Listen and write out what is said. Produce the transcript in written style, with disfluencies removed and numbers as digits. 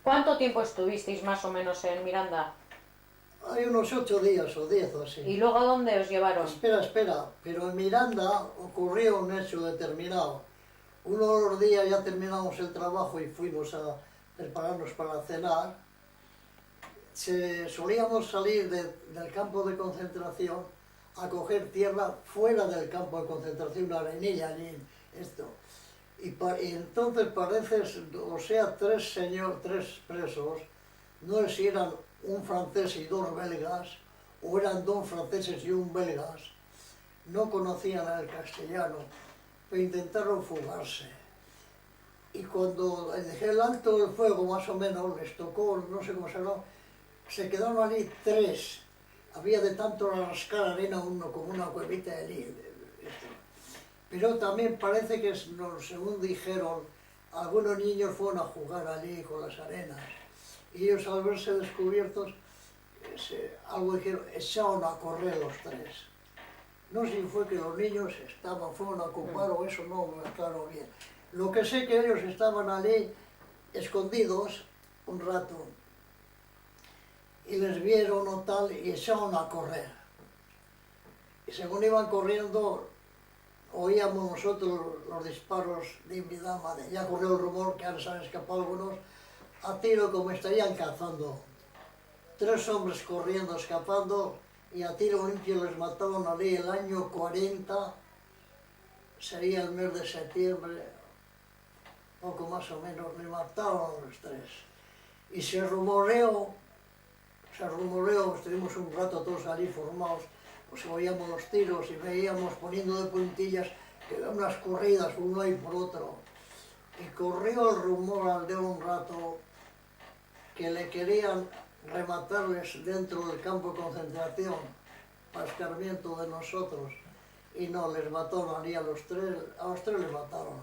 ¿Cuánto tiempo estuvisteis más o menos en Miranda? Hay unos 8 días o 10 o así. ¿Y luego a dónde os llevaron? Espera, pero en Miranda ocurrió un hecho determinado. Uno de los días ya terminamos el trabajo y fuimos a prepararnos para cenar. Solíamos salir del campo de concentración a coger tierra fuera del campo de concentración, una arenilla allí, esto. Y entonces parece, o sea, tres presos, no sé si eran un francés y dos belgas, o eran dos franceses y un belgas, no conocían el castellano, pero intentaron fugarse. Y cuando dejé el alto del fuego, más o menos, les tocó, no sé cómo se llama, se quedaron allí tres. Había de tanto rascar arena uno como una cuevita de allí. Pero también parece que, según dijeron, algunos niños fueron a jugar allí con las arenas. Y ellos, al verse descubiertos, algo dijeron, echaron a correr los tres. No sé si fue que los niños fueron a ocupar o eso, no me aclaro bien. Lo que sé que ellos estaban allí escondidos un rato y les vieron o tal y echaron a correr. Y según iban corriendo, oíamos nosotros los disparos de Invidama, ya corrió el rumor que ahora se han escapado algunos, a tiro como estarían cazando. Tres hombres corriendo, escapando, y a tiro limpio les mataron allí el año 40, sería el mes de septiembre, poco más o menos, les mataron a los tres. Y se rumoreó, estuvimos un rato todos allí formados, pues oíamos los tiros y veíamos poniendo de puntillas que eran unas corridas uno ahí por otro. Y corrió el rumor al de un rato que le querían rematarles dentro del campo de concentración para escarmiento de nosotros. Y no, les mataron allí a los tres les mataron.